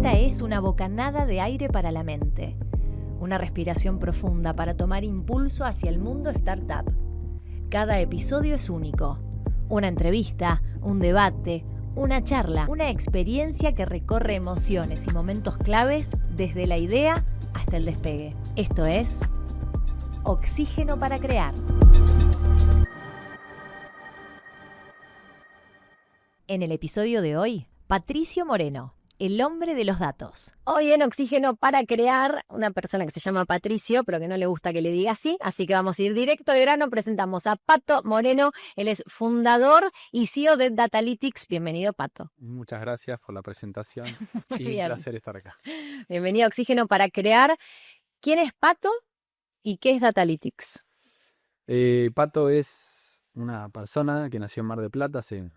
Esta es una bocanada de aire para la mente. Una respiración profunda para tomar impulso hacia el mundo startup. Cada episodio es único. Una entrevista, un debate, una charla, una experiencia que recorre emociones y momentos claves desde la idea hasta el despegue. Esto es Oxígeno para Crear. En el episodio de hoy, Patricio Moreno, el hombre de los datos. Hoy en Oxígeno para Crear, una persona que se llama Patricio, pero que no le gusta que le diga así que vamos a ir directo al grano. Presentamos a Pato Moreno, él es fundador y CEO de Datalytics. Bienvenido, Pato. Muchas gracias por la presentación y Bien. un placer estar acá. Bienvenido a Oxígeno para Crear. ¿Quién es Pato y qué es Datalytics? Pato es una persona que nació en Mar del Plata hace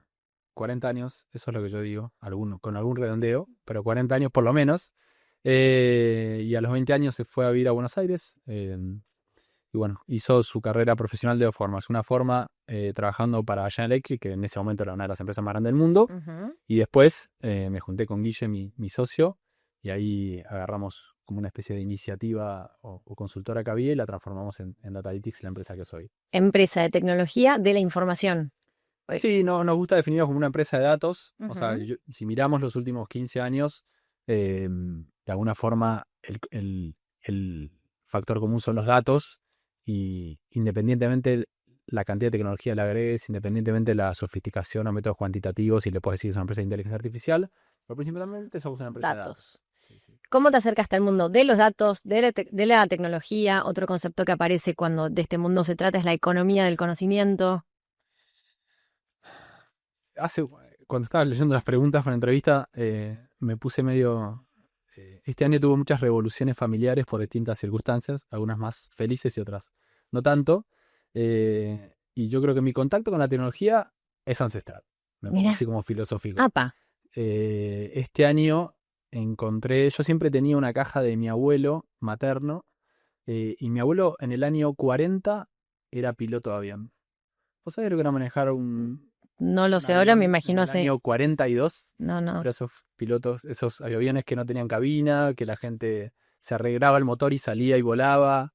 40 años, eso es lo que yo digo, con algún redondeo, pero 40 años por lo menos. Y a los 20 años se fue a vivir a Buenos Aires y bueno, hizo su carrera profesional de dos formas. Una forma trabajando para General Electric, que en ese momento era una de las empresas más grandes del mundo, y después me junté con Guille, mi socio, y ahí agarramos como una especie de iniciativa o consultora que había y la transformamos en Datalytics, la empresa que soy. Empresa de tecnología de la información. Sí, no, nos gusta definirnos como una empresa de datos. Ujú. O sea, si miramos los últimos 15 años, de alguna forma el factor común son los datos y independientemente la cantidad de tecnología que le agregues, independientemente de la sofisticación o métodos cuantitativos, y le puedes decir que es una empresa de inteligencia artificial, pero principalmente somos una empresa de datos. Sí. ¿Cómo te acercaste al mundo de los datos, de la tecnología? Otro concepto que aparece cuando de este mundo se trata es la economía del conocimiento. Cuando estaba leyendo las preguntas para la entrevista, me puse medio... este año tuvo muchas revoluciones familiares por distintas circunstancias, algunas más felices y otras no tanto. Y yo creo que mi contacto con la tecnología es ancestral. Me pongo Mirá. así como filosófico. ¡Apa! Este año yo siempre tenía una caja de mi abuelo materno, y mi abuelo en el año 40 era piloto de avión. ¿Vos sabés lo que era manejar un No lo un sé, ahora me avión imagino en el hace... año 42? No. Pero esos pilotos, esos aviones que no tenían cabina, que la gente se arreglaba el motor y salía y volaba.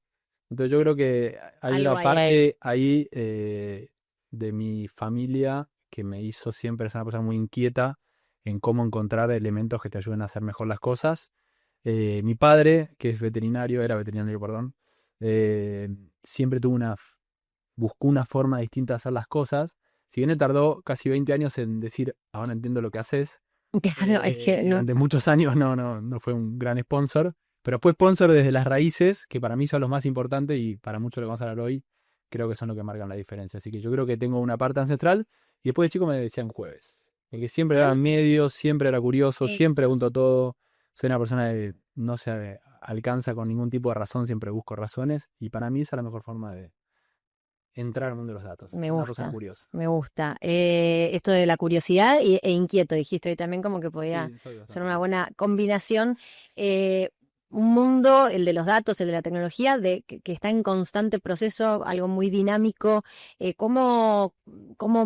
Entonces yo creo que hay Algo una ahí parte ahí de mi familia que me hizo siempre ser una persona muy inquieta en cómo encontrar elementos que te ayuden a hacer mejor las cosas. Mi padre, que es veterinario, era veterinario, perdón, siempre buscó una forma distinta de hacer las cosas. Si bien él tardó casi 20 años en decir, ahora entiendo lo que haces. Claro, es que no. Durante muchos años no fue un gran sponsor, pero fue sponsor desde las raíces, que para mí son los más importantes y para mucho lo que vamos a hablar hoy, creo que son lo que marcan la diferencia. Así que yo creo que tengo una parte ancestral, y después de chico me decían jueves. Porque siempre era en medio, siempre era curioso, siempre pregunto todo. Soy una persona que no se alcanza con ningún tipo de razón, siempre busco razones, y para mí esa es la mejor forma de entrar al mundo de los datos. Me Una gusta, persona curiosa. me gusta. Esto de la curiosidad e inquieto, dijiste hoy también, como que podía Sí, soy bastante ser una curioso. buena combinación. Un mundo, el de los datos, el de la tecnología, que está en constante proceso, algo muy dinámico. ¿Cómo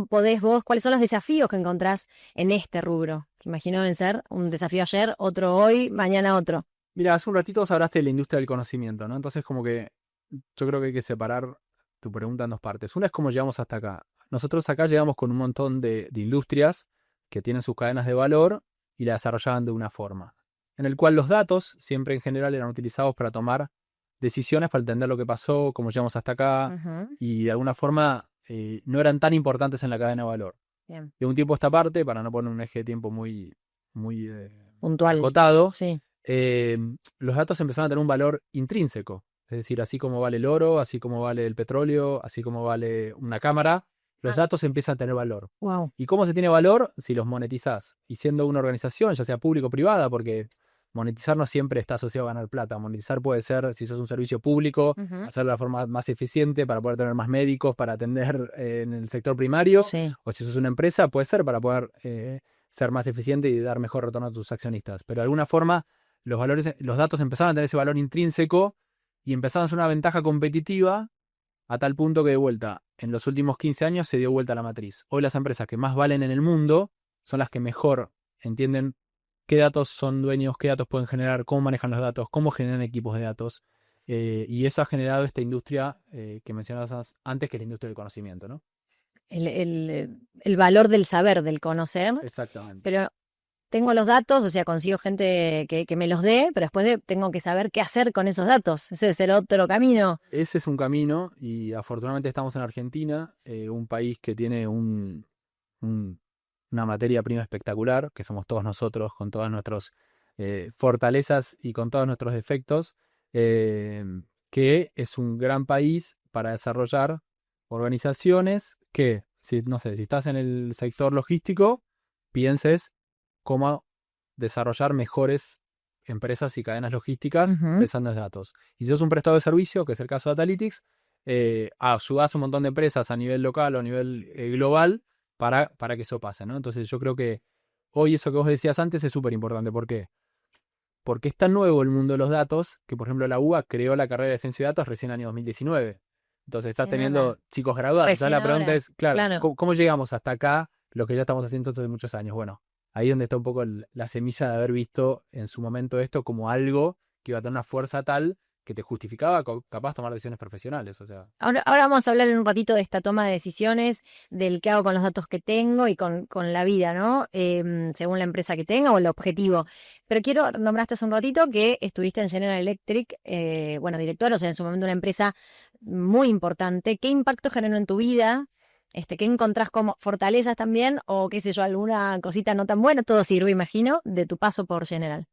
podés vos, cuáles son los desafíos que encontrás en este rubro? Que imagino deben ser un desafío ayer, otro hoy, mañana otro. Mira, hace un ratito vos hablaste de la industria del conocimiento, ¿no? Entonces como que yo creo que hay que separar tu pregunta en dos partes. Una es cómo llegamos hasta acá. Nosotros acá llegamos con un montón de industrias que tienen sus cadenas de valor y la desarrollaban de una forma, en el cual los datos siempre en general eran utilizados para tomar decisiones, para entender lo que pasó, cómo llegamos hasta acá, Ujú. y de alguna forma no eran tan importantes en la cadena de valor. Bien. De un tiempo a esta parte, para no poner un eje de tiempo muy Puntual. acotado, Sí. los datos empezaron a tener un valor intrínseco. Es decir, así como vale el oro, así como vale el petróleo, así como vale una cámara, los datos empiezan a tener valor. Wow. ¿Y cómo se tiene valor? Si los monetizás. Y siendo una organización, ya sea público o privada, porque monetizar no siempre está asociado a ganar plata. Monetizar puede ser, si sos un servicio público, hacerlo de la forma más eficiente para poder tener más médicos, para atender en el sector primario. Sí. O si sos una empresa, puede ser para poder ser más eficiente y dar mejor retorno a tus accionistas. Pero de alguna forma, los datos empezaron a tener ese valor intrínseco y empezaron a ser una ventaja competitiva, a tal punto que de vuelta, en los últimos 15 años se dio vuelta la matriz. Hoy las empresas que más valen en el mundo son las que mejor entienden qué datos son dueños, qué datos pueden generar, cómo manejan los datos, cómo generan equipos de datos. Y eso ha generado esta industria que mencionabas antes, que es la industria del conocimiento, ¿no? El valor del saber, del conocer, Exactamente. pero tengo los datos, o sea, consigo gente que me los dé, pero después tengo que saber qué hacer con esos datos. Ese es el otro camino. Ese es un camino y afortunadamente estamos en Argentina, un país que tiene una materia prima espectacular, que somos todos nosotros con todas nuestras fortalezas y con todos nuestros defectos, eh, que es un gran país para desarrollar organizaciones que, si, no sé, si estás en el sector logístico, pienses cómo desarrollar mejores empresas y cadenas logísticas Ujú. pensando en datos. Y si sos un prestador de servicio, que es el caso de Datalytics, ayudás a un montón de empresas a nivel local o a nivel global para que eso pase, ¿no? Entonces yo creo que hoy eso que vos decías antes es súper importante. ¿Por qué? Porque es tan nuevo el mundo de los datos que, por ejemplo, la UBA creó la carrera de ciencia de datos recién en el año 2019. Entonces estás Sí, nada. teniendo chicos graduados. Entonces Recién la pregunta ahora. es, claro, Claro. ¿cómo llegamos hasta acá lo que ya estamos haciendo desde muchos años? Bueno, ahí donde está un poco la semilla de haber visto en su momento esto como algo que iba a tener una fuerza tal que te justificaba capaz tomar decisiones profesionales. O sea, Ahora vamos a hablar en un ratito de esta toma de decisiones, del qué hago con los datos que tengo y con la vida, ¿no? Según la empresa que tenga o el objetivo. Pero nombraste hace un ratito que estuviste en General Electric, bueno, director, o sea, en su momento una empresa muy importante. ¿Qué impacto generó en tu vida? ¿Qué encontrás como fortalezas también? O qué sé yo, alguna cosita no tan buena, todo sirve, imagino, de tu paso por General.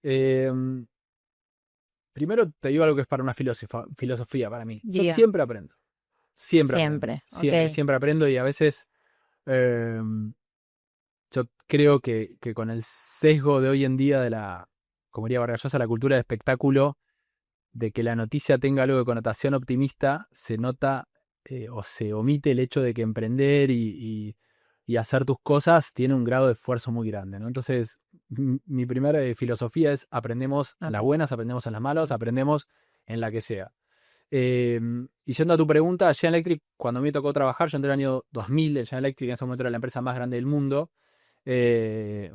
eh, primero te digo algo que es para una filosofía para mí. Yo Diga, siempre aprendo. Siempre aprendo. siempre, Siempre, ok. siempre aprendo y a veces eh, yo creo que con el sesgo de hoy en día de como diría Vargas Llosa, la cultura de espectáculo, de que la noticia tenga algo de connotación optimista, se nota o se omite el hecho de que emprender y hacer tus cosas tiene un grado de esfuerzo muy grande, ¿no? Entonces, mi primera filosofía es aprendemos en las Ok. buenas, aprendemos en las malas, aprendemos en la que sea. Y yendo a tu pregunta, General Electric, cuando me tocó trabajar, yo entré en el año 2000, el General Electric en ese momento era la empresa más grande del mundo.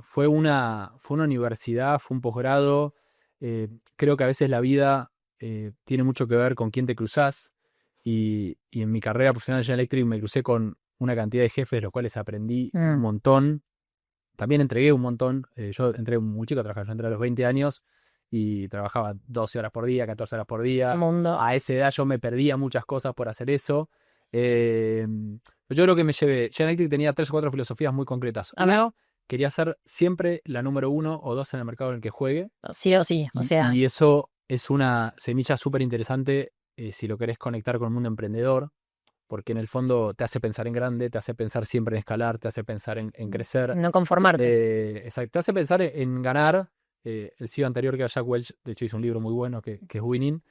Fue una universidad, fue un posgrado. Creo que a veces la vida tiene mucho que ver con quién te cruzás. Y en mi carrera profesional de General Electric me crucé con una cantidad de jefes, de los cuales aprendí un Mm, montón. También entregué un montón. Yo entré muy chico a trabajar, yo entré a los 20 años y trabajaba 12 horas por día, 14 horas por día. mundo. A esa edad yo me perdía muchas cosas por hacer eso. Eh, yo creo que me llevé. General Electric tenía 3 o 4 filosofías muy concretas. A ver, Uno, quería ser siempre la número 1 o 2 en el mercado en el que juegue. sí o sí, o sea. Y eso es una semilla súper interesante si lo querés conectar con el mundo emprendedor, porque en el fondo te hace pensar en grande, te hace pensar siempre en escalar, te hace pensar en crecer. No conformarte. Exacto, te hace pensar en ganar. El CEO anterior, que era Jack Welch, de hecho hizo un libro muy bueno que es Winning.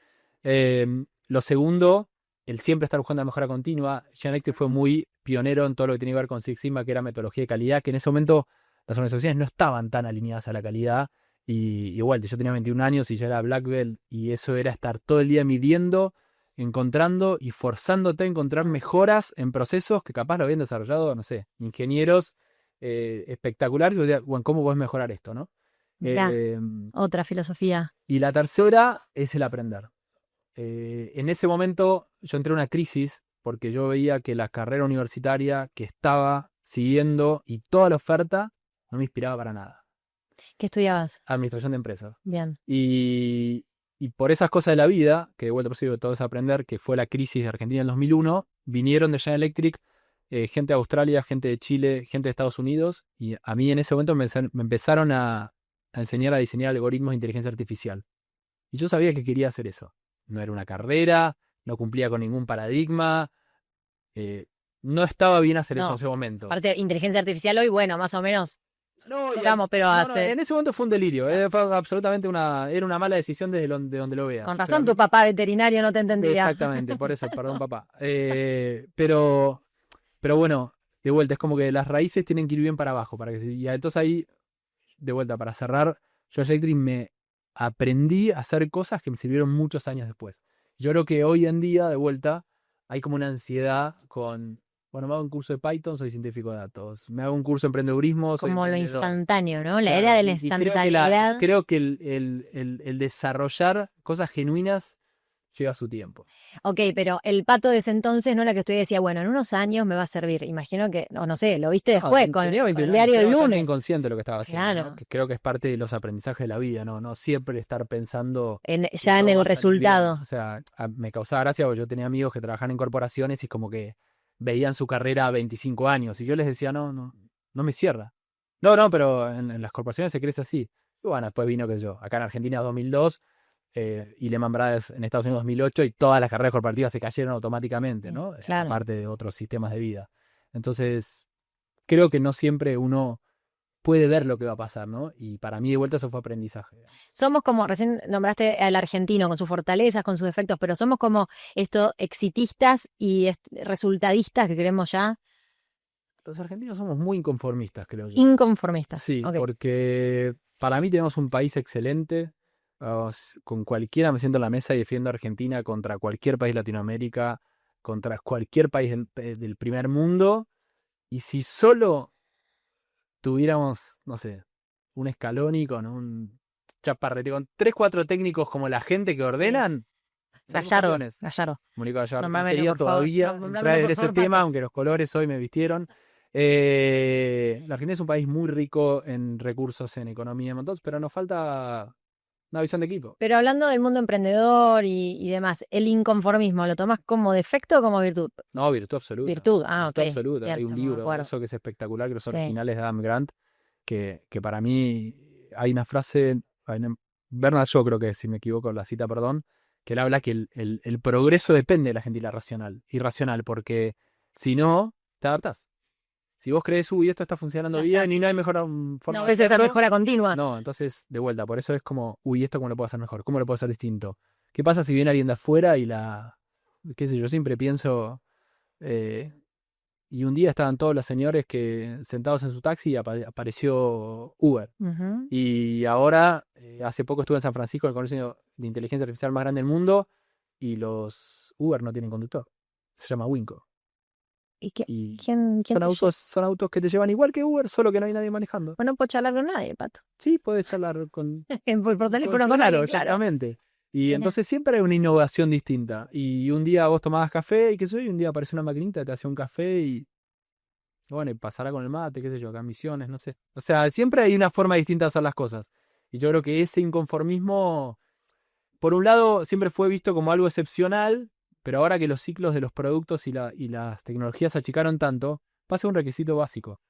Lo segundo, el siempre estar buscando la mejora continua. General Electric fue muy pionero en todo lo que tiene que ver con Six Sigma, que era metodología de calidad, que en ese momento las organizaciones no estaban tan alineadas a la calidad. Y igual, yo tenía 21 años y ya era Black Belt, y eso era estar todo el día midiendo, encontrando y forzándote a encontrar mejoras en procesos que capaz lo habían desarrollado, no sé, ingenieros espectaculares. Bueno, ¿cómo puedes mejorar esto, no? Mirá, Eh, otra filosofía. y la tercera es el aprender. En ese momento yo entré en una crisis porque yo veía que la carrera universitaria que estaba siguiendo y toda la oferta no me inspiraba para nada. ¿Qué estudiabas? Administración de empresas. Bien. Y por esas cosas de la vida, que de vuelta por sí todo es aprender, que fue la crisis de Argentina en 2001, vinieron de General Electric gente de Australia, gente de Chile, gente de Estados Unidos, y a mí en ese momento me empezaron a enseñar a diseñar algoritmos de inteligencia artificial. Y yo sabía que quería hacer eso. No era una carrera, no cumplía con ningún paradigma, eh, no estaba bien hacer eso en No, ese momento. aparte, inteligencia artificial hoy, bueno, más o menos. No, Digamos, pero no, hace. en ese momento fue un delirio. Fue absolutamente era una mala decisión de donde lo veas. Con Pero a razón mí, tu papá veterinario no te entendía. exactamente, por eso, perdón, papá. Pero bueno, de vuelta, es como que las raíces tienen que ir bien para abajo. Y entonces ahí, de vuelta, para cerrar, yo a Electric me aprendí a hacer cosas que me sirvieron muchos años después. Yo creo que hoy en día, de vuelta, hay como una ansiedad con Bueno, me hago un curso de Python, soy científico de datos. Me hago un curso de emprendedurismo, soy Como lo emprendedor. instantáneo, ¿no? La Claro, era de la y creo que, instantaneidad. creo que el desarrollar cosas genuinas lleva su tiempo. Ok, pero el Pato de ese entonces no era que usted decía, bueno, en unos años me va a servir. Imagino que, o no sé, lo viste No, después con, tenía con 21 el años, diario era del bastante lunes. inconsciente de lo que estaba haciendo, ¿no? Claro, Que creo que es parte de los aprendizajes de la vida, ¿no? No siempre estar pensando que ya en todo va el a salir bien. resultado. O sea, me causaba gracia porque yo tenía amigos que trabajaban en corporaciones y como que veían su carrera a 25 años y yo les decía, no me cierra. No, pero en las corporaciones se crece así. Y bueno, después vino, qué sé yo, acá en Argentina 2002 y Lehman Brothers en Estados Unidos 2008 y todas las carreras corporativas se cayeron automáticamente, ¿no? Claro. Aparte de otros sistemas de vida. Entonces, creo que no siempre uno puede ver lo que va a pasar, ¿no? Y para mí de vuelta eso fue aprendizaje. Somos como, recién nombraste al argentino con sus fortalezas, con sus defectos, pero somos como estos exitistas y resultadistas que queremos ya Los argentinos somos muy inconformistas, creo yo. inconformistas. Sí, Ok. porque para mí tenemos un país excelente. Con cualquiera me siento en la mesa y defiendo a Argentina contra cualquier país de Latinoamérica, contra cualquier país del primer mundo. Y si solo tuviéramos, no sé, un Scaloni con un Chaparrete, con 3, 4 técnicos como la gente que ordenan, salimos Gallardo, campeones. Gallardo. Mónica Gallardo, no Nombrámelo, quería por favor. todavía Nombrámelo, entrar en por ese favor, tema, Pato. aunque los colores hoy me vistieron. La Argentina es un país muy rico en recursos, en economía, en montones, pero nos falta una visión de equipo. Pero hablando del mundo emprendedor y demás, ¿el inconformismo lo tomás como defecto o como virtud? No, virtud absoluta. Virtud, ah, Virtud ok. absoluta. Hay Cierto, un no me libro, acuerdo. eso que es espectacular, que los Sí. originales de Adam Grant, que para mí hay una frase, Bernard Shaw creo que, si me equivoco la cita, perdón, que él habla que el progreso depende de la gente irracional, porque si no, te adaptás. Si vos crees, uy, esto está funcionando Ya bien está. y no hay mejor forma No de ves esa hacerlo, mejora continua. no, entonces, de vuelta, por eso es como, uy, esto cómo lo puedo hacer mejor, cómo lo puedo hacer distinto. ¿Qué pasa si viene alguien de afuera y qué sé yo, siempre pienso, y un día estaban todos los señores que sentados en su taxi y apareció Uber. Ujú. Y ahora, hace poco estuve en San Francisco, el colegio de inteligencia artificial más grande del mundo, y los Uber no tienen conductor. Se llama Winco. ¿Y Y quién son te son autos que te llevan igual que Uber, solo que no hay nadie manejando. Pues no puedo charlar con nadie, Pato. Sí, puedes charlar con... Por teléfono con Claro, alguien, claro. exactamente. Y Bien. entonces siempre hay una innovación distinta. Y un día vos tomabas café y qué sé yo, y un día aparece una maquinita que te hace un café y bueno, y pasará con el mate, qué sé yo, acá Misiones, no sé. O sea, siempre hay una forma distinta de hacer las cosas. Y yo creo que ese inconformismo, por un lado, siempre fue visto como algo excepcional, pero ahora que los ciclos de los productos y las tecnologías se achicaron tanto, pasa un requisito básico.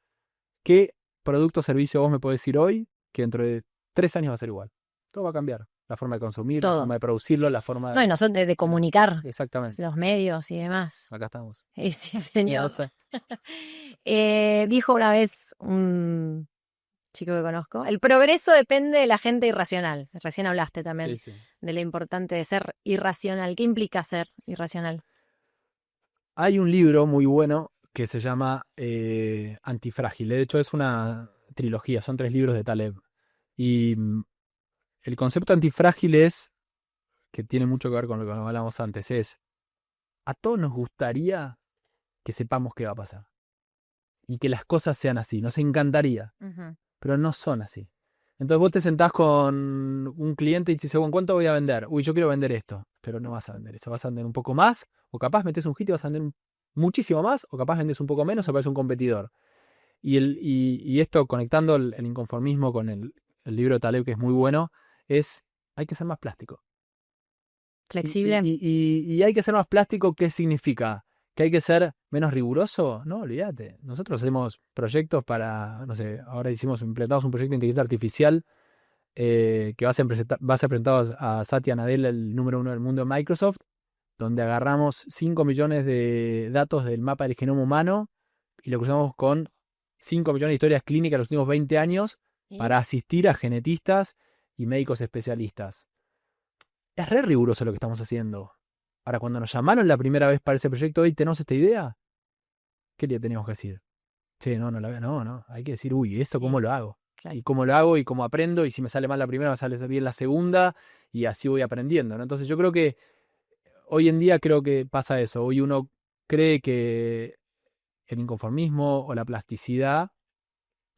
¿Qué producto o servicio vos me podés decir hoy que dentro de 3 años va a ser igual? Todo va a cambiar. La forma de consumir, la Todo. forma de producirlo, la forma No, y nosotros de comunicar Exactamente. los medios y demás. Acá estamos. Sí, señor. No sé. Dijo una vez un chico que conozco, el progreso depende de la gente irracional. Recién hablaste también Sí, sí. de lo importante de ser irracional. ¿Qué implica ser irracional? Hay un libro muy bueno que se llama Antifrágil. De hecho, es una trilogía, son 3 libros de Taleb. Y el concepto antifrágil es, que tiene mucho que ver con lo que hablamos antes, es, a todos nos gustaría que sepamos qué va a pasar. Y que las cosas sean así, nos encantaría, pero no son así. Entonces vos te sentás con un cliente y te dices, bueno, ¿cuánto voy a vender? Uy, yo quiero vender esto, pero no vas a vender eso, vas a vender un poco más, o capaz metes un hit y vas a vender muchísimo más, o capaz vendes un poco menos, o aparece un competidor. Y esto, conectando el inconformismo con el libro de Taleb, que es muy bueno, hay que ser más plástico. Flexible. Y hay que ser más plástico, ¿qué significa? ¿Que hay que ser menos riguroso? No, olvídate. Nosotros hacemos proyectos para, no sé, ahora implementamos un proyecto de inteligencia artificial que va a ser presentado a Satya Nadella, el número 1 del mundo de Microsoft, donde agarramos 5 millones de datos del mapa del genoma humano y lo cruzamos con 5 millones de historias clínicas en los últimos 20 años para asistir a genetistas y médicos especialistas. Es re riguroso lo que estamos haciendo. Ahora, cuando nos llamaron la primera vez para ese proyecto, hoy tenemos esta idea, ¿qué le teníamos que decir? Che, no, hay que decir, uy, ¿esto cómo lo hago? Claro. Y cómo lo hago y cómo aprendo, y si me sale mal la primera, me sale bien la segunda, y así voy aprendiendo, ¿no? Entonces yo creo que hoy en día creo que pasa eso. Hoy uno cree que el inconformismo o la plasticidad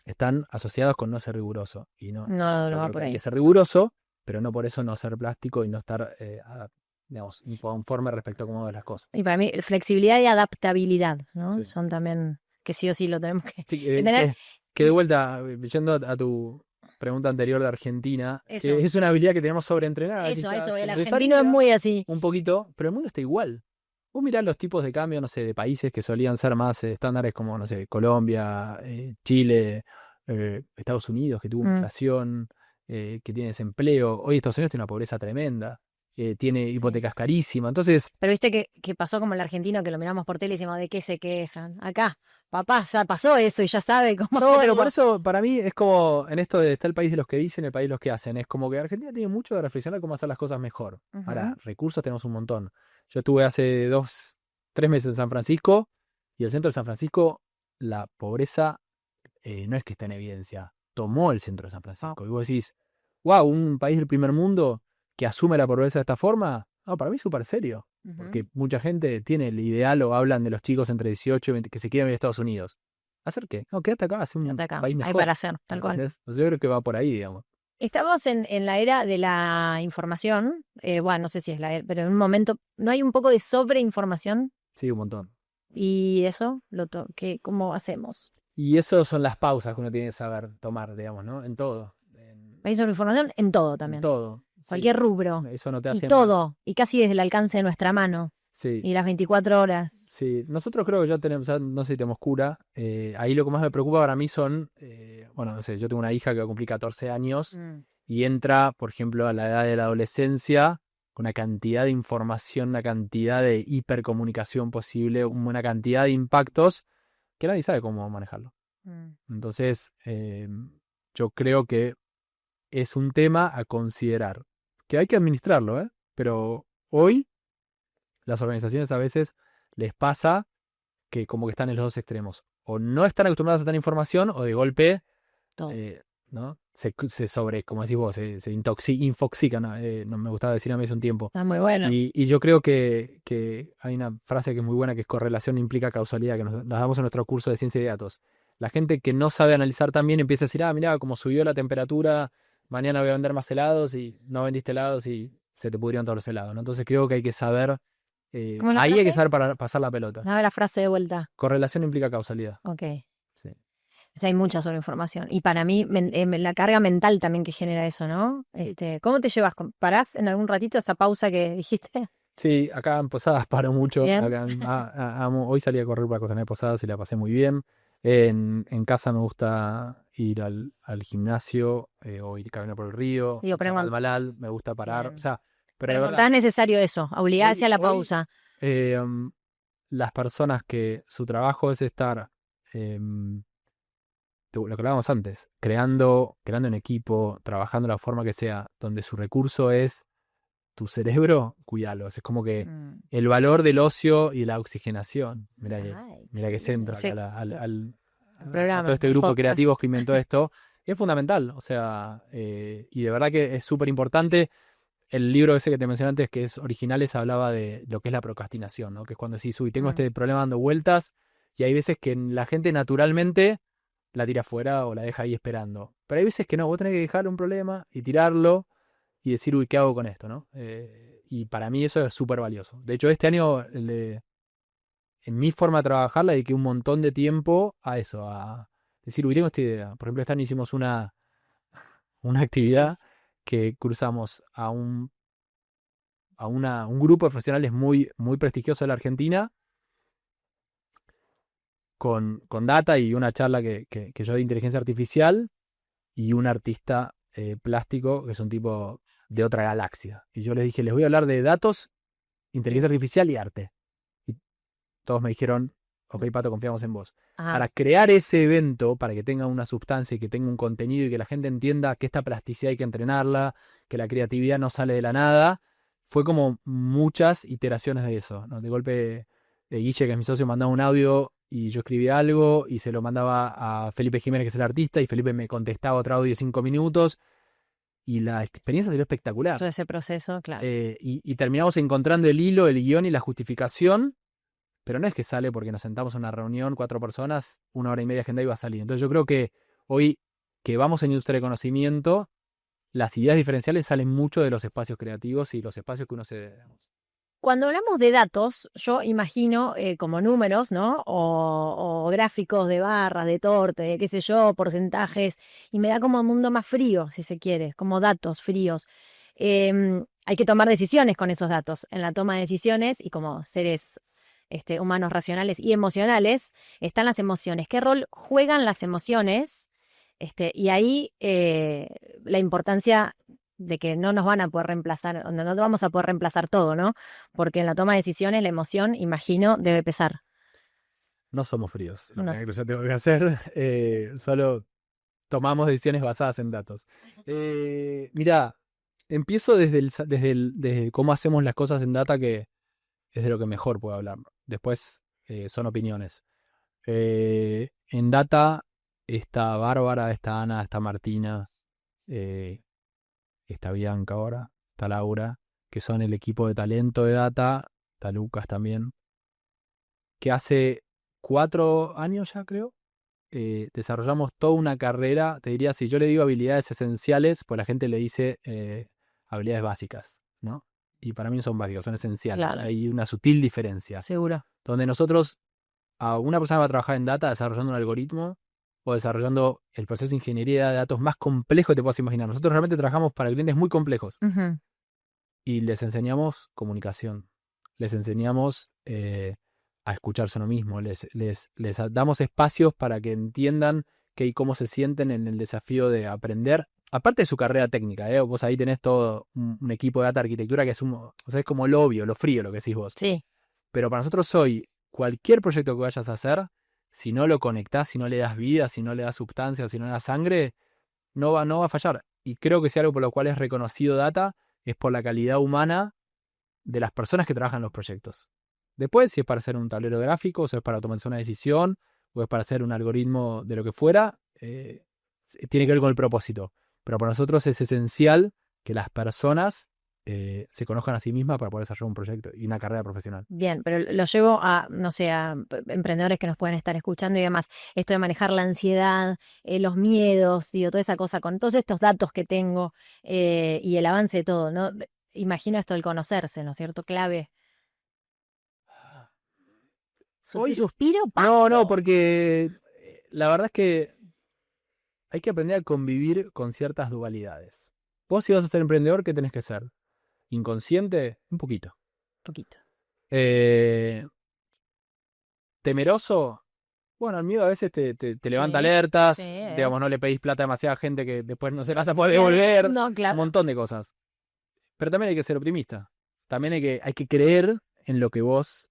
están asociados con no ser riguroso. Y no, No yo va creo por que hay ahí. que ser riguroso, pero no por eso no ser plástico y no estar, digamos, inconforme respecto a cómo ves las cosas. Y para mí, flexibilidad y adaptabilidad, ¿no? Sí. Son también que sí o sí lo tenemos que Sí, tener. que de vuelta, yendo a tu pregunta anterior de Argentina, Eso. es una habilidad que tenemos sobreentrenada. Eso, quizás, el que argentino es faría muy así. un poquito, pero el mundo está igual. Vos mirás los tipos de cambio, no sé, de países que solían ser más estándares como, no sé, Colombia, Chile, Estados Unidos, que tuvo inflación, que tiene desempleo. Hoy Estados Unidos tiene una pobreza tremenda, tiene hipotecas carísimas. Entonces, Pero viste que pasó como el argentino, que lo miramos por tele y decimos, ¿de qué se quejan? Acá, papá, ya pasó eso y ya sabe cómo no, hacerlo. pero por eso para mí es como en esto de está el país de los que dicen, el país de los que hacen. Es como que Argentina tiene mucho de reflexionar cómo hacer las cosas mejor. Ahora, recursos tenemos un montón. Yo estuve hace 3 meses en San Francisco y el centro de San Francisco, la pobreza no es que está en evidencia, tomó el centro de San Francisco. Y vos decís, wow, un país del primer mundo que asume la pobreza de esta forma. No, para mí es súper serio. Porque mucha gente tiene el ideal o hablan de los chicos entre 18 y 20 que se quieren ir a Estados Unidos. ¿Hacer qué? No, quédate acá, hace un país mejor. Hay para hacer, tal cual. Entonces, yo creo que va por ahí, digamos. Estamos en la era de la información. Bueno, no sé si es la era, pero en un momento, ¿no hay un poco de sobreinformación? Sí, un montón. Y eso, ¿cómo hacemos? Y eso son las pausas que uno tiene que saber tomar, digamos, ¿no? En todo. Hay sobreinformación en todo también. En todo. Cualquier rubro. Eso no te Y hace todo. más. Y casi desde el alcance de nuestra mano. Sí. Y las 24 horas. Sí, nosotros creo que ya tenemos, no sé si tenemos cura. Ahí lo que más me preocupa para mí son, bueno, no sé, yo tengo una hija que va a cumplir 14 años y entra, por ejemplo, a la edad de la adolescencia con una cantidad de información, una cantidad de hipercomunicación posible, una cantidad de impactos que nadie sabe cómo manejarlo. Entonces, yo creo que es un tema a considerar, que hay que administrarlo, pero hoy las organizaciones a veces les pasa que como que están en los dos extremos. O no están acostumbradas a tener información o de golpe ¿no? Se sobre, como decís vos, se infoxican. No me gustaba decir a mí hace un tiempo. Está muy bueno. Y yo creo que hay una frase que es muy buena, que es correlación implica causalidad, que nos damos en nuestro curso de ciencia de datos. La gente que no sabe analizar tan bien empieza a decir, mirá, como subió la temperatura, mañana voy a vender más helados y no vendiste helados y se te pudrieron todos los helados, ¿no? Entonces creo que hay que saber, ahí hay que saber para pasar la pelota. Dame la frase de vuelta. Correlación implica causalidad. Ok. Sí. O sea, hay mucha sobreinformación. Y para mí, la carga mental también que genera eso, ¿no? Sí. ¿Cómo te llevas? ¿Parás en algún ratito esa pausa que dijiste? Sí, acá en Posadas paro mucho. Bien. Acá, hoy salí a correr para Costanera de Posadas y la pasé muy bien. En casa me gusta ir al gimnasio o ir a caminar por el río. Pero al Malal, me gusta parar. Bien. O sea, pero de de verdad es necesario eso, obligarse a la hoy, pausa. Las personas que su trabajo es estar, lo que hablábamos antes, creando en equipo, trabajando de la forma que sea, donde su recurso es tu cerebro, cuídalo. Es como que el valor del ocio y la oxigenación. Mira que centro acá a todo este grupo de creativos que inventó esto. Es fundamental. O sea, y de verdad que es súper importante. El libro ese que te mencioné antes, que es Originales, hablaba de lo que es la procrastinación, ¿no? Que es cuando decís, uy, tengo este problema dando vueltas, y hay veces que la gente naturalmente la tira afuera o la deja ahí esperando. Pero hay veces que no, vos tenés que dejar un problema y tirarlo y decir, uy, ¿qué hago con esto, no? Y para mí eso es súper valioso. De hecho, este año, en mi forma de trabajar, le dediqué un montón de tiempo a eso, a decir, uy, tengo esta idea. Por ejemplo, este año hicimos una actividad que cruzamos a un grupo de profesionales muy, muy prestigioso de la Argentina con data y una charla que yo de inteligencia artificial y un artista plástico que es un tipo de otra galaxia. Y yo les dije, les voy a hablar de datos, inteligencia artificial y arte. Y todos me dijeron, ok, Pato, confiamos en vos. Para crear ese evento, para que tenga una sustancia y que tenga un contenido y que la gente entienda que esta plasticidad hay que entrenarla, que la creatividad no sale de la nada, fue como muchas iteraciones de eso, ¿no? De golpe, Guille, que es mi socio, mandaba un audio y yo escribía algo y se lo mandaba a Felipe Jiménez, que es el artista, y Felipe me contestaba otro audio de 5 minutos. Y la experiencia salió espectacular. Todo ese proceso, claro. Y terminamos encontrando el hilo, el guión y la justificación pero no es que sale porque nos sentamos en una reunión, 4 personas, 1 hora y media agenda y va a salir. Entonces yo creo que hoy que vamos en industria de conocimiento, las ideas diferenciales salen mucho de los espacios creativos y los espacios que uno se... Cuando hablamos de datos, yo imagino como números, ¿no? O gráficos de barras, de torta, de qué sé yo, porcentajes, y me da como un mundo más frío, si se quiere, como datos fríos. Hay que tomar decisiones con esos datos. En la toma de decisiones, y como seres humanos racionales y emocionales, están las emociones. ¿Qué rol juegan las emociones? Y ahí la importancia de que no nos van a poder reemplazar, no vamos a poder reemplazar todo, ¿no? Porque en la toma de decisiones la emoción, imagino, debe pesar. No somos fríos, lo No primero que yo tengo que hacer, solo tomamos decisiones basadas en datos. Mira, empiezo desde cómo hacemos las cosas en data, que es de lo que mejor puedo hablar. Después son opiniones. En data está Bárbara, está Ana, está Martina, está Bianca ahora, está Laura, que son el equipo de talento de data, está Lucas también, que hace 4 años ya creo, desarrollamos toda una carrera, te diría, si yo le digo habilidades esenciales, pues la gente le dice habilidades básicas, ¿no? Y para mí no son básicas, son esenciales. Claro. Hay una sutil diferencia. Seguro. Donde nosotros, a una persona va a trabajar en data desarrollando un algoritmo o desarrollando el proceso de ingeniería de datos más complejo que te puedas imaginar. Nosotros realmente trabajamos para clientes muy complejos y les enseñamos comunicación, les enseñamos a escucharse a uno mismo, les damos espacios para que entiendan qué y cómo se sienten en el desafío de aprender, aparte de su carrera técnica, vos ahí tenés todo un equipo de data arquitectura que es es como lo obvio, lo frío, lo que decís vos. Sí. Pero para nosotros hoy, cualquier proyecto que vayas a hacer, si no lo conectás, si no le das vida, si no le das sustancia o si no le das sangre, no va a fallar. Y creo que si algo por lo cual es reconocido data es por la calidad humana de las personas que trabajan en los proyectos. Después, si es para hacer un tablero gráfico, o si es para tomarse una decisión, o es para hacer un algoritmo de lo que fuera, tiene que ver con el propósito. Pero para nosotros es esencial que las personas se conozcan a sí mismas para poder desarrollar un proyecto y una carrera profesional. Bien, pero lo llevo a, no sé, a emprendedores que nos pueden estar escuchando y demás. Esto de manejar la ansiedad, los miedos, digo, toda esa cosa, con todos estos datos que tengo y el avance de todo, ¿no? Imagino esto del conocerse, ¿no es cierto? Clave. Hoy- ¿Suspiro? No, porque la verdad es que hay que aprender a convivir con ciertas dualidades. Vos, si vas a ser emprendedor, ¿qué tenés que ser? ¿Inconsciente? Un poquito. Poquito. ¿Temeroso? Bueno, el miedo a veces te levanta Sí, alertas, sí, digamos, no le pedís plata a demasiada gente que después no se las a poder devolver, No, un claro. montón de cosas. Pero también hay que ser optimista. También hay que creer en lo que vos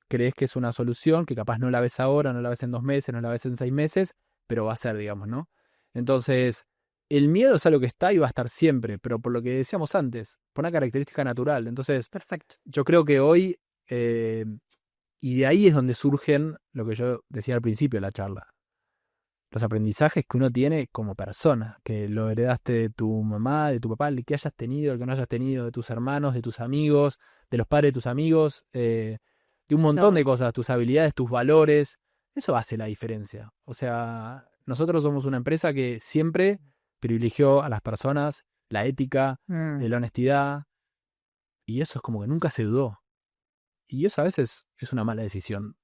crees que es una solución, que capaz no la ves ahora, no la ves en 2 meses, no la ves en 6 meses, pero va a ser, digamos, ¿no? Entonces, el miedo es algo que está y va a estar siempre, pero por lo que decíamos antes, por una característica natural. Entonces, Perfecto. yo creo que hoy, y de ahí es donde surgen lo que yo decía al principio de la charla, los aprendizajes que uno tiene como persona, que lo heredaste de tu mamá, de tu papá, el que hayas tenido, el que no hayas tenido, de tus hermanos, de tus amigos, de los padres de tus amigos, de un montón de cosas, tus habilidades, tus valores. Eso hace la diferencia. O sea, nosotros somos una empresa que siempre privilegió a las personas, la ética, la honestidad, y eso es como que nunca se dudó. Y eso a veces es una mala decisión.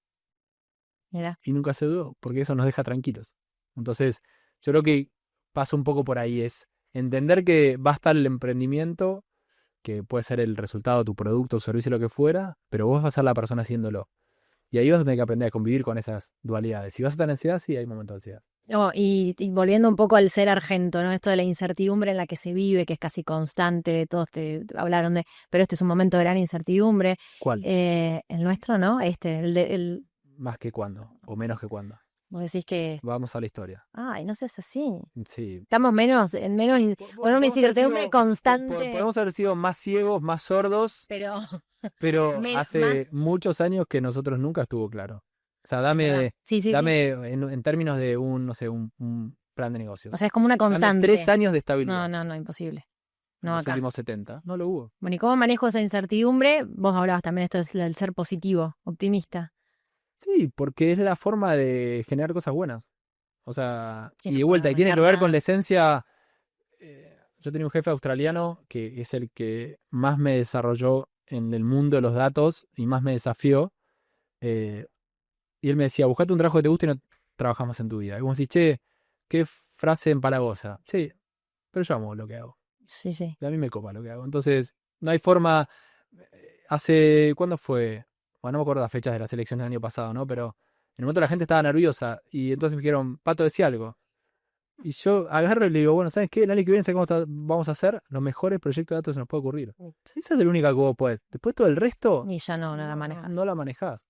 Mira. Y nunca se dudó, porque eso nos deja tranquilos. Entonces, yo creo que pasa un poco por ahí, es entender que va a estar el emprendimiento, que puede ser el resultado de tu producto o servicio, lo que fuera, pero vos vas a ser la persona haciéndolo. Y ahí vas a tener que aprender a convivir con esas dualidades. Si vas a estar en ansiedad, sí, hay momentos de ansiedad. Oh, y volviendo un poco al ser argento, ¿no? Esto de la incertidumbre en la que se vive, que es casi constante, todos te hablaron de, pero este es un momento de gran incertidumbre. ¿Cuál? El nuestro, ¿no? Más que cuándo, o menos que cuándo. Vos decís que, Vamos a la historia. ay, no seas así. Sí. Estamos en menos, bueno, mi incertidumbre constante. Podemos haber sido más ciegos, más sordos, Pero hace más. muchos años que nosotros nunca estuvo claro. O sea, dame Sí. en términos de no sé, un plan de negocios. O sea, es como una Dame constante. 3 años de estabilidad. No, imposible. En No los acá. últimos 70. No lo hubo. Bueno, ¿y cómo manejo esa incertidumbre? Vos hablabas también esto del ser positivo, optimista. Sí, porque es la forma de generar cosas buenas. O sea, Sí, y no de puedo vuelta, y tiene que arrancar ver con nada. la esencia. Yo tenía un jefe australiano que es el que más me desarrolló en el mundo de los datos y más me desafió. eh, y él me decía, buscate un trabajo que te guste y no trabajas más en tu vida. Y como si, che, qué frase empalagosa. Sí, pero yo amo lo que hago. Sí, sí. A mí me copa lo que hago. Entonces, no hay forma. ¿Cuándo fue? Bueno, no me acuerdo las fechas de las elecciones del año pasado, ¿no? Pero en el momento la gente estaba nerviosa y entonces me dijeron, Pato, decía algo. Y yo agarro y le digo, bueno, ¿sabes qué? El año que viene ¿sabes cómo vamos a hacer los mejores proyectos de datos que se nos puede ocurrir. Esa es la única que vos podés. Después todo el resto Y ya no la manejas. no la manejás.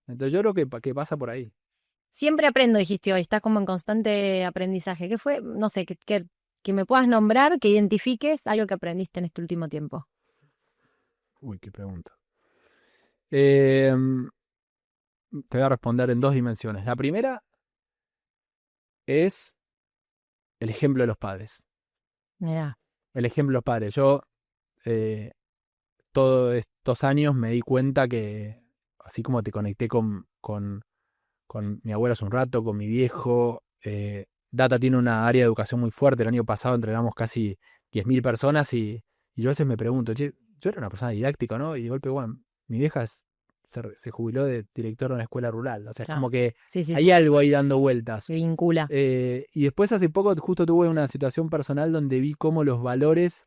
Entonces yo creo que pasa por ahí. Siempre aprendo, dijiste hoy, estás como en constante aprendizaje. ¿Qué fue? No sé, que me puedas nombrar, que identifiques algo que aprendiste en este último tiempo. Uy, qué pregunta. Eh, Te voy a responder en dos dimensiones. La primera es el ejemplo de los padres. Mirá. El ejemplo de los padres. Yo eh, todos estos años me di cuenta que, así como te conecté con mi abuelo hace un rato, con mi viejo, Data tiene una área de educación muy fuerte. El año pasado entrenamos casi 10.000 personas y yo a veces me pregunto, che, yo era una persona didáctica, ¿no? Y de golpe, bueno, mi vieja se jubiló de director de una escuela rural. O sea, es Claro. como que Sí, sí, hay sí. algo ahí dando vueltas. Se vincula. Y después hace poco justo tuve una situación personal donde vi cómo los valores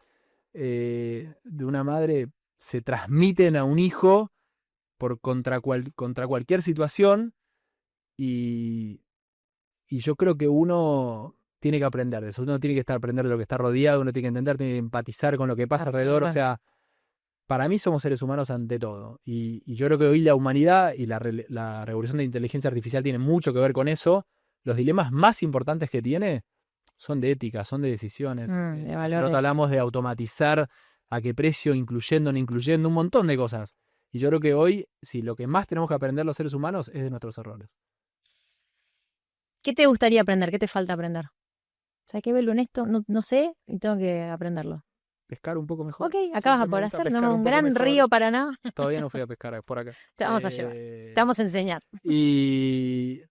de una madre se transmiten a un hijo contra cualquier situación y yo creo que uno tiene que aprender de eso, uno tiene que aprender de lo que está rodeado, uno tiene que entender, tiene que empatizar con lo que pasa alrededor, o sea, para mí somos seres humanos ante todo y yo creo que hoy la humanidad y la revolución de inteligencia artificial tiene mucho que ver con eso. Los dilemas más importantes que tiene son de ética, son de decisiones. De Hace valores. rato hablamos de automatizar a qué precio, incluyendo, no incluyendo, un montón de cosas. Y yo creo que hoy, sí, lo que más tenemos que aprender los seres humanos es de nuestros errores. ¿Qué te gustaría aprender? ¿Qué te falta aprender? ¿Sabes qué, Belu? En esto no sé y tengo que aprenderlo. Pescar un poco mejor. Ok, acá vas a Siempre me poder gusta hacer. pescar Tenemos un poco gran mejor. río Paraná. Todavía no fui a pescar por acá. Te vamos a llevar. Te vamos a enseñar. Y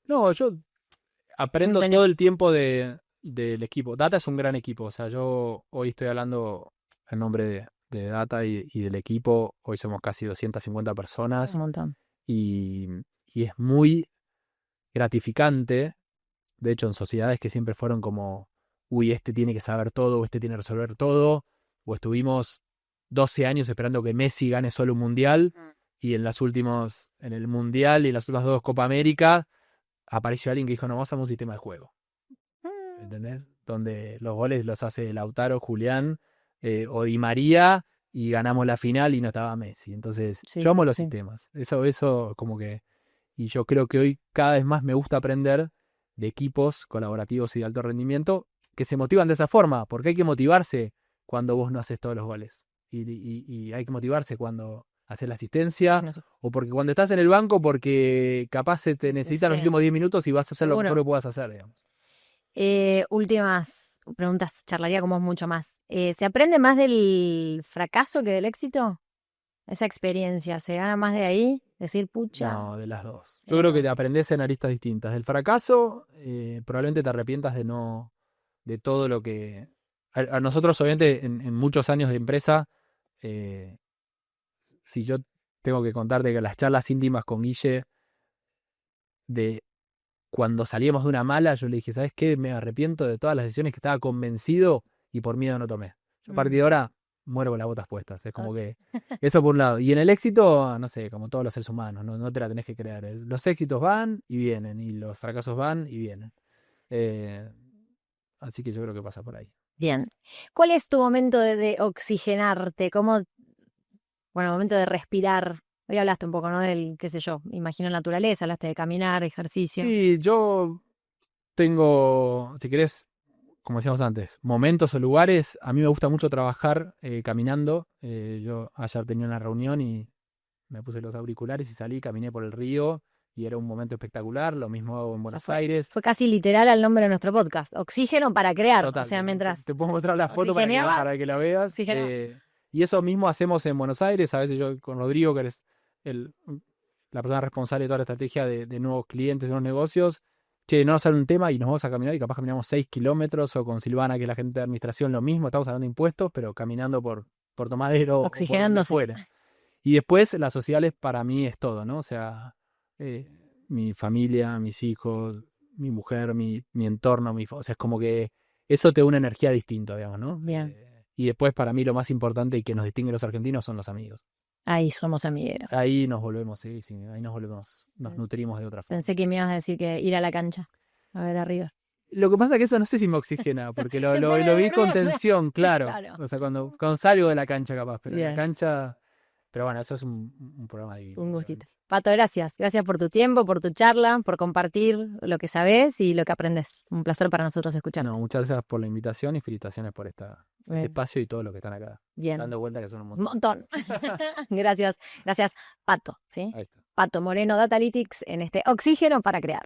no, yo aprendo Sueño. todo el tiempo del equipo. Data es un gran equipo. O sea, yo hoy estoy hablando en nombre de Data y del equipo. Hoy somos casi 250 personas Un montón. y es muy gratificante. De hecho, en sociedades que siempre fueron como, uy, este tiene que saber todo, o este tiene que resolver todo, o estuvimos 12 años esperando que Messi gane solo un mundial, y en el mundial y en las últimas dos Copa América, apareció alguien que dijo, no, vamos a hacer un sistema de juego. ¿Entendés? Donde los goles los hace Lautaro, Julián o Di María, y ganamos la final y no estaba Messi. Entonces, Sí, yo amo los sí. sistemas. Eso como que. Y yo creo que hoy cada vez más me gusta aprender de equipos colaborativos y de alto rendimiento que se motivan de esa forma, porque hay que motivarse cuando vos no haces todos los goles. Y hay que motivarse cuando haces la asistencia, No sé. o porque cuando estás en el banco, porque capaz se te necesitan los Sí. últimos 10 minutos y vas a hacer lo Seguro. mejor que puedas hacer, digamos. Últimas preguntas, charlaría con vos mucho más. ¿Se aprende más del fracaso que del éxito? Esa experiencia, ¿se gana más de ahí? Decir, pucha. No, de las dos. De Yo las creo que dos. te aprendes en aristas distintas. Del fracaso, probablemente te arrepientas de todo lo que. A nosotros, obviamente, en muchos años de empresa, eh, si yo tengo que contarte que las charlas íntimas con Guille, de cuando salíamos de una mala, yo le dije, ¿sabes qué? Me arrepiento de todas las decisiones que estaba convencido y por miedo no tomé. Yo a partir de ahora muero con las botas puestas. Es como que eso por un lado. Y en el éxito, no sé, como todos los seres humanos, no te la tenés que creer. Los éxitos van y vienen, y los fracasos van y vienen. Así que yo creo que pasa por ahí. Bien. ¿Cuál es tu momento de oxigenarte? Bueno, momento de respirar. Hoy hablaste un poco, ¿no? Del, qué sé yo, imagino naturaleza, hablaste de caminar, ejercicio. Sí, yo tengo, si querés, como decíamos antes, momentos o lugares. A mí me gusta mucho trabajar caminando. Yo ayer tenía una reunión y me puse los auriculares y salí, caminé por el río y era un momento espectacular. Lo mismo hago en Buenos Aires. Fue casi literal al nombre de nuestro podcast. Oxígeno para crear. Total, O sea, mientras te puedo mostrar la foto para que la veas. Y eso mismo hacemos en Buenos Aires. A veces yo con Rodrigo, que eres la persona responsable de toda la estrategia de nuevos clientes, de nuevos negocios. Che, no va a ser un tema y nos vamos a caminar y capaz caminamos 6 kilómetros, o con Silvana, que es la gente de administración, lo mismo, estamos hablando de impuestos, pero caminando por Tomadero o por donde Oxigenándose. fuera. Y después las sociales para mí es todo, ¿no? O sea, mi familia, mis hijos, mi mujer, mi entorno, o sea, es como que eso te da una energía distinta, digamos, ¿no? Bien. Y después para mí lo más importante y que nos distingue a los argentinos son los amigos. Ahí somos amigueros. Ahí nos volvemos, sí, ahí nos nutrimos de otra forma. Pensé que me ibas a decir que ir a la cancha, a ver arriba. Lo que pasa es que eso no sé si me oxigena, porque lo vi con tensión, claro. O sea, cuando salgo de la cancha capaz, pero en la cancha... Pero bueno, eso es un programa divino. Un gustito. Pato, gracias. Gracias por tu tiempo, por tu charla, por compartir lo que sabes y lo que aprendes. Un placer para nosotros escuchar. No, muchas gracias por la invitación y felicitaciones por este espacio y todo lo que están acá. Bien. Dando vuelta que son un Un montón. Gracias, Pato. ¿Sí? Ahí está. Pato Moreno, Datalytics, en este Oxígeno para Crear.